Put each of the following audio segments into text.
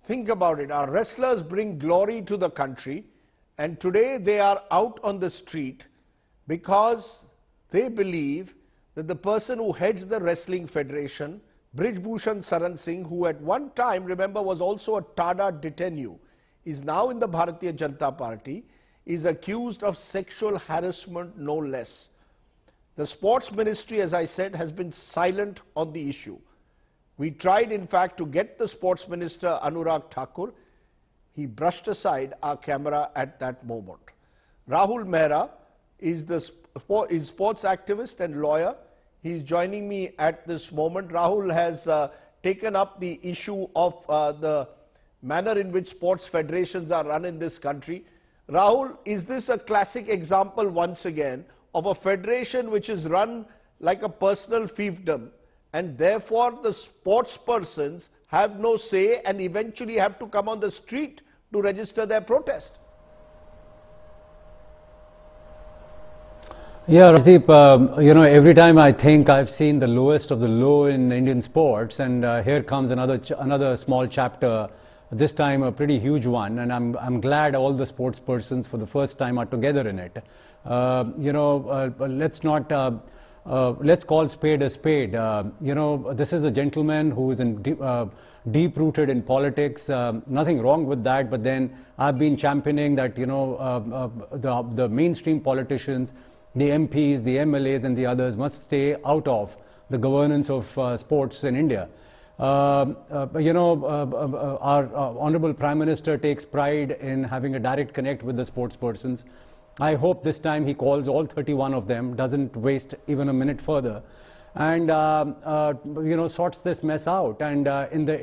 Think about it. Our wrestlers bring glory to the country, and today they are out on the street because they believe that the person who heads the Wrestling Federation, Brijbhushan Saran Singh, who at one time, remember, was also a TADA détenu, is now in the Bharatiya Janata Party, is accused of sexual harassment, no less. The Sports Ministry, as I said, has been silent on the issue. We tried, in fact, to get the Sports Minister, Anurag Thakur. He brushed aside our camera at that moment. Rahul Mehra is sports activist and lawyer. He is joining me at this moment. Rahul has taken up the issue of the manner in which sports federations are run in this country. Rahul, is this a classic example once again of a federation which is run like a personal fiefdom, and therefore the sports persons have no say and eventually have to come on the street to register their protest? Yeah, Rajdeep, you know, every time I think I've seen the lowest of the low in Indian sports, and here comes another small chapter, this time a pretty huge one, and I'm glad all the sports persons for the first time are together in it. You know, let's call spade a spade. You know, this is a gentleman who is deep-rooted in politics. Nothing wrong with that, but then I've been championing that, you know, the mainstream politicians, the MPs, the MLAs and the others must stay out of the governance of sports in India. You know, our Honorable Prime Minister takes pride in having a direct connect with the sports persons. I hope this time he calls all 31 of them, doesn't waste even a minute further, and you know, sorts this mess out. And in the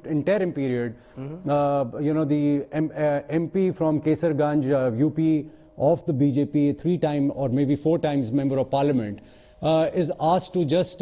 interim period, you know, the MP from Kesarganj, UP of the BJP, 3 times or maybe 4 times member of parliament, is asked to just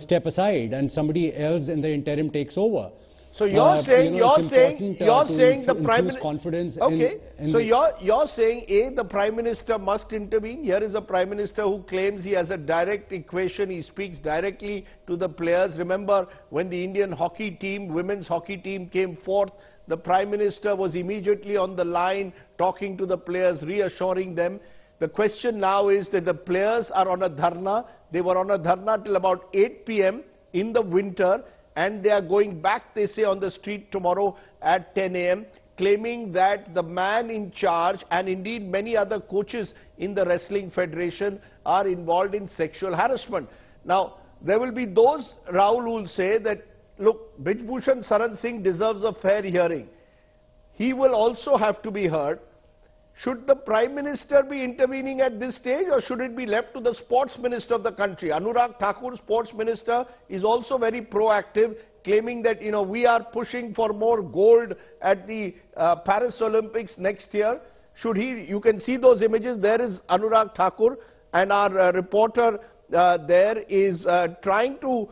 step aside, and somebody else in the interim takes over. So you're saying, you know, you're saying the Prime Minister, confidence. Okay, so you're saying, A, the Prime Minister must intervene. Here is a Prime Minister who claims he has a direct equation. He speaks directly to the players. Remember, when the Indian hockey team, women's hockey team came forth, the Prime Minister was immediately on the line talking to the players, reassuring them. The question now is that the players are on a dharna. They were on a dharna till about 8 p.m. in the winter, and they are going back, they say, on the street tomorrow at 10 a.m., claiming that the man in charge, and indeed many other coaches in the Wrestling Federation, are involved in sexual harassment. Now, there will be those, Rahul, who will say that, look, Brijbhushan Saran Singh deserves a fair hearing. He will also have to be heard. Should the Prime Minister be intervening at this stage, or should it be left to the Sports Minister of the country? Anurag Thakur, Sports Minister, is also very proactive, claiming that, you know, we are pushing for more gold at the Paris Olympics next year. Should he, you can see those images, there is Anurag Thakur, and our reporter there is trying to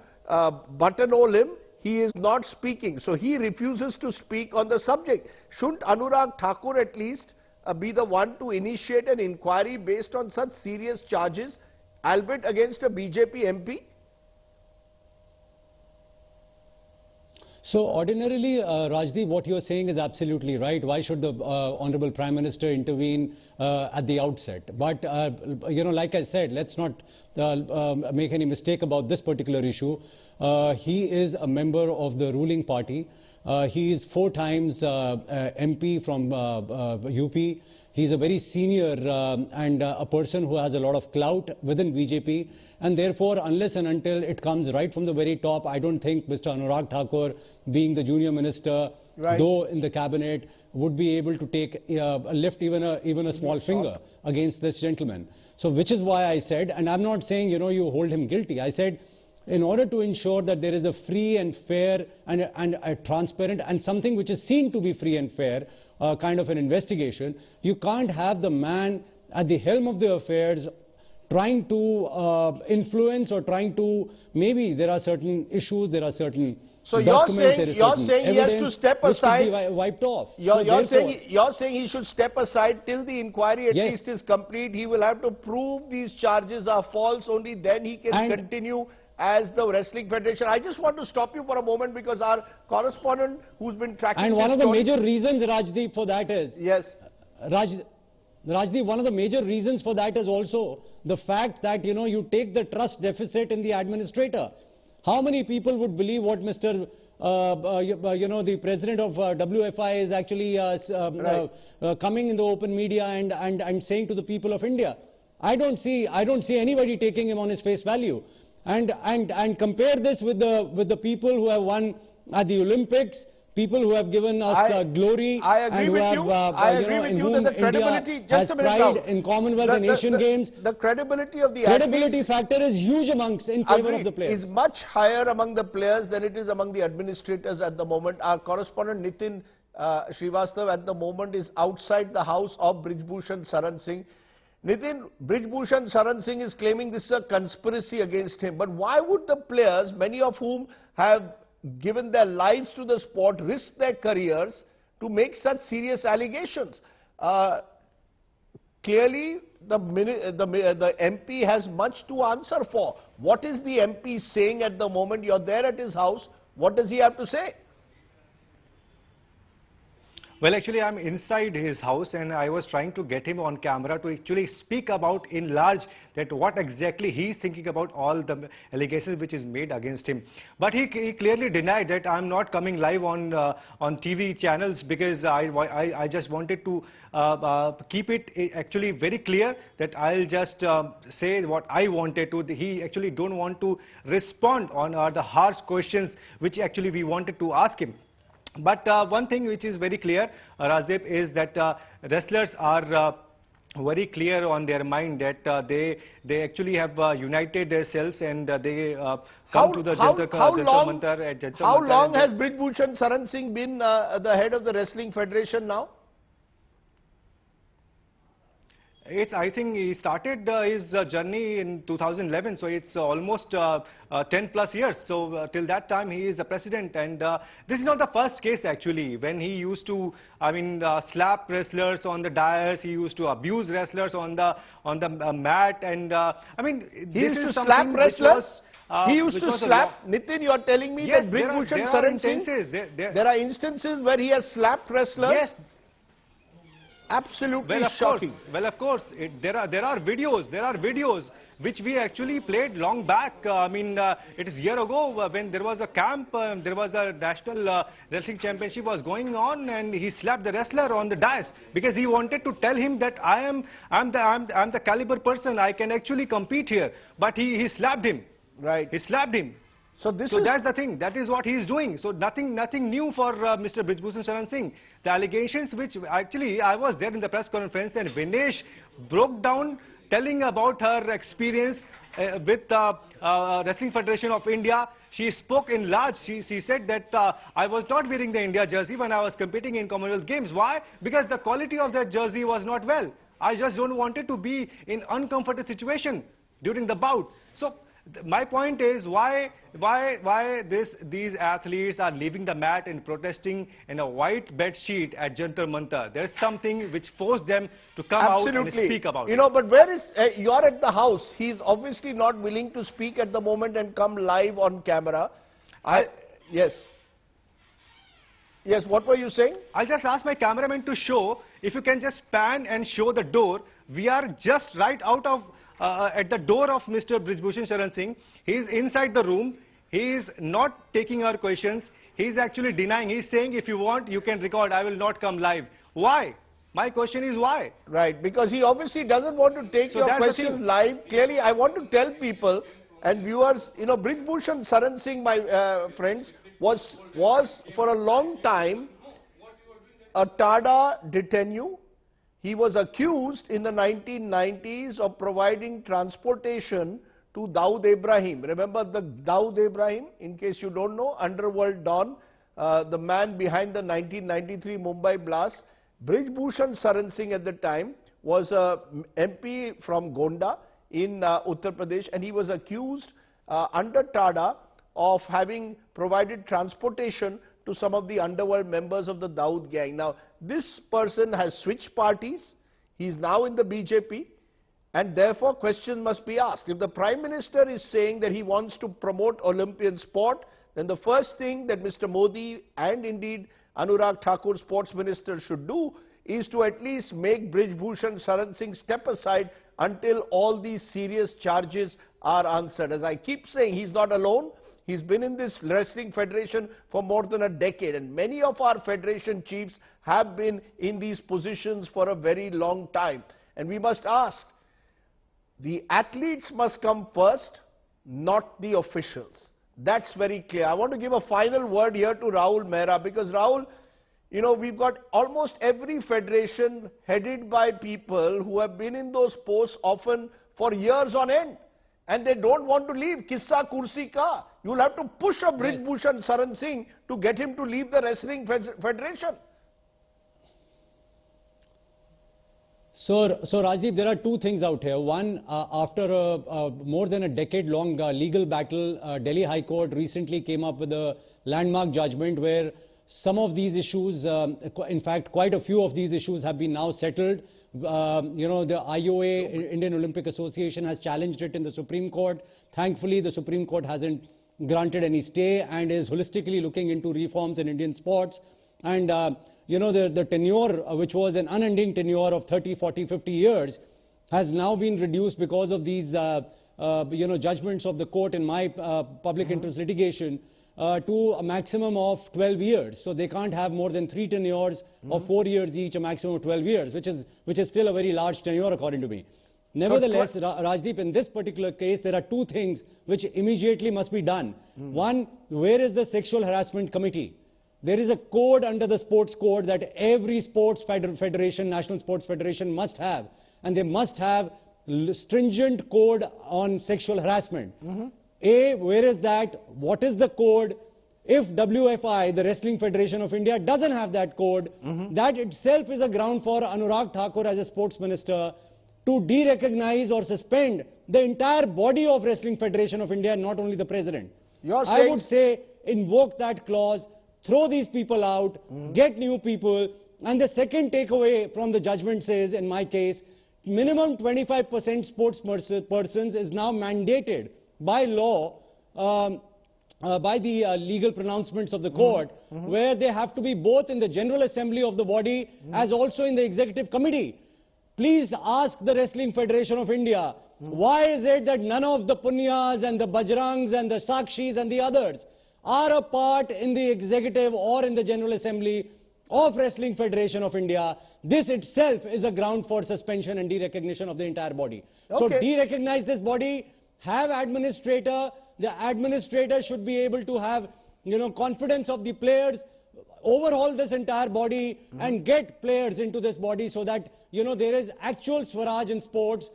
buttonhole him. He is not speaking, so he refuses to speak on the subject. Shouldn't Anurag Thakur at least be the one to initiate an inquiry based on such serious charges, albeit against a BJP MP? So ordinarily, Rajdeep, what you are saying is absolutely right. Why should the Honorable Prime Minister intervene at the outset? But, you know, like I said, let's not make any mistake about this particular issue. He is a member of the ruling party. He is 4 times MP from UP. He is a very senior and a person who has a lot of clout within BJP. And therefore, unless and until it comes right from the very top, I don't think Mr. Anurag Thakur, being the junior minister, though in the cabinet, would be able to take lift even a small finger against this gentleman. So, which is why I said, and I'm not saying, you know, you hold him guilty. I said, in order to ensure that there is a free and fair and a transparent and something which is seen to be free and fair kind of an investigation, you can't have the man at the helm of the affairs trying to influence or trying to, maybe there are certain issues, there are certain so you're saying he has to step aside, wiped off. You're saying he should step aside till the inquiry at least is complete. He will have to prove these charges are false, only then he can continue as the Wrestling Federation. I just want to stop you for a moment because our correspondent who's been tracking And one this of the story, major reasons, Rajdeep, for that is... Yes. Rajdeep, one of the major reasons for that is also the fact that, you take the trust deficit in the administrator. How many people would believe what Mr. The president of WFI is actually coming in the open media and saying to the people of India? I don't see anybody taking him on his face value. And compare this with the people who have won at the Olympics, people who have given us glory. I agree with you. I agree with you that the credibility, just a minute now, in Commonwealth and Asian Games. The credibility of the credibility factor is huge in favor of the players. Is much higher among the players than it is among the administrators at the moment. Our correspondent Nitin Srivastav at the moment is outside the house of Brijbhushan Saran Singh. Nitin, Brijbhushan Saran Singh is claiming this is a conspiracy against him. But why would the players, many of whom have given their lives to the sport, risk their careers to make such serious allegations? Clearly, the MP has much to answer for. What is the MP saying at the moment? You're there at his house. What does he have to say? Well, actually, I'm inside his house and I was trying to get him on camera to actually speak about in large that what exactly he's thinking about all the allegations which is made against him. But he clearly denied that I'm not coming live on TV channels because I just wanted to keep it actually very clear that I'll just say what I wanted to. He actually don't want to respond on the harsh questions which actually we wanted to ask him. But one thing which is very clear, Rajdeep, is that wrestlers are very clear on their mind that they actually have united themselves and they come to the Jantar Mantar at Jantar Mantar. How long has Brijbhushan Saran Singh been the head of the Wrestling Federation now? I think he started his journey in 2011, so it's almost 10 plus years. So till that time he is the president, and this is not the first case actually. When he used to, slap wrestlers on the dais, he used to abuse wrestlers on the mat, and he used to slap wrestlers. He used to slap. Nitin, you are telling me that Brijbhushan Saran Singh, there are instances where he has slapped wrestlers. Yes. Absolutely shocking. Well, of course, there are videos which we actually played long back. It is a year ago when there was a camp, there was a national wrestling championship was going on, and he slapped the wrestler on the dais because he wanted to tell him that I'm the caliber person, I can actually compete here. But he slapped him. Right. He slapped him. So that's the thing. That is what he is doing. So nothing new for Mr. Brijbhushan Saran Singh. The allegations which actually I was there in the press conference and Vinesh broke down telling about her experience with the Wrestling Federation of India. She spoke in large. She said that I was not wearing the India jersey when I was competing in Commonwealth Games. Why? Because the quality of that jersey was not well. I just don't wanted to be in uncomfortable situation during the bout. So my point is why these athletes are leaving the mat and protesting in a white bed sheet at Jantar Mantar. There's something which forced them to come out and speak about it. But where is, you're at the house. He's obviously not willing to speak at the moment and come live on camera. Yes, what were you saying? I'll just ask my cameraman to show, if you can just pan and show the door. We are just right out of at the door of Mr. Brijbhushan Saran Singh. He is inside the room. He is not taking our questions. He is actually denying. He is saying, if you want, you can record. I will not come live. Why? My question is why? Right, because he obviously doesn't want to take your questions live. Clearly, I want to tell people and viewers, Brijbhushan Saran Singh, my friends, was for a long time a TADA detainee. He was accused in the 1990s of providing transportation to Dawood Ibrahim. Remember the Dawood Ibrahim, in case you don't know, underworld don, the man behind the 1993 Mumbai blast. Brijbhushan Saran Singh at the time was a MP from Gonda in Uttar Pradesh, and he was accused under TADA of having provided transportation to some of the underworld members of the Dawood gang. Now, this person has switched parties. He is now in the BJP, And therefore, questions must be asked. If the Prime Minister is saying that he wants to promote Olympian sport, then the first thing that Mr. Modi and indeed Anurag Thakur, Sports Minister, should do is to at least make Brij Bhushan Saran Singh step aside until all these serious charges are answered. As I keep saying, he's not alone. He's been in this wrestling federation for more than a decade, and many of our federation chiefs have been in these positions for a very long time. And we must ask, the athletes must come first, not the officials. That's very clear. I want to give a final word here to Rahul Mehra, because Rahul, you know, we've got almost every federation headed by people who have been in those posts often for years on end, and they don't want to leave. Kissa kursi ka. You'll have to push a Brij Bhushan Saran Singh to get him to leave the wrestling federation. So Rajdeep, there are two things out here. One, after a more than a decade-long legal battle, Delhi High Court recently came up with a landmark judgment where some of these issues, in fact, quite a few of these issues have been now settled. You know, the IOA, Indian Olympic Association, has challenged it in the Supreme Court. Thankfully, the Supreme Court hasn't granted any stay and is holistically looking into reforms in Indian sports. And you know, the tenure, which was an unending tenure of 30, 40, 50 years, has now been reduced because of these, you know, judgments of the court in my public interest litigation to a maximum of 12 years. So they can't have more than 3 tenures of 4 years each, a maximum of 12 years, which is still a very large tenure according to me. Nevertheless, Rajdeep, in this particular case, there are two things which immediately must be done. One, where is the sexual harassment committee? There is a code under the sports code that every sports federation, national sports federation must have. And they must have stringent code on sexual harassment. A, where is that? What is the code? If WFI, the Wrestling Federation of India, doesn't have that code, that itself is a ground for Anurag Thakur as a sports minister to de-recognize or suspend the entire body of Wrestling Federation of India, not only the president. I would say invoke that clause, throw these people out, get new people. And the second takeaway from the judgment says, in my case, minimum 25% sports persons is now mandated by law, by the legal pronouncements of the court, where they have to be both in the General Assembly of the body as also in the Executive Committee. Please ask the Wrestling Federation of India, why is it that none of the Punias and the Bajrangs and the Sakshis and the others are a part in the Executive or in the General Assembly of Wrestling Federation of India? This itself is a ground for suspension and de-recognition of the entire body. So de-recognize this body, have administrator. The administrator should be able to have, you know, confidence of the players, overhaul this entire body and get players into this body so that, you know, there is actual Swaraj in sports,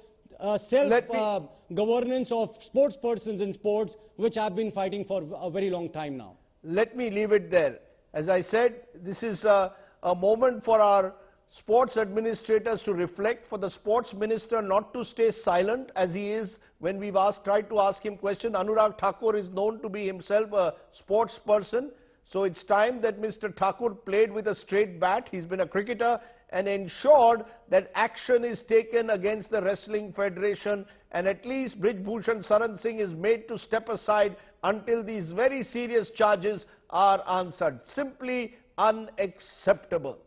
self-governance of sports persons in sports, which I've been fighting for a very long time now. Let me leave it there. As I said, this is a moment for our sports administrators to reflect, for the sports minister not to stay silent as he is when we've tried to ask him questions. Anurag Thakur is known to be himself a sports person. So it's time that Mr. Thakur played with a straight bat. He's been a cricketer and ensured that action is taken against the Wrestling Federation, and at least Brij Bhushan Saran Singh is made to step aside until these very serious charges are answered. Simply unacceptable.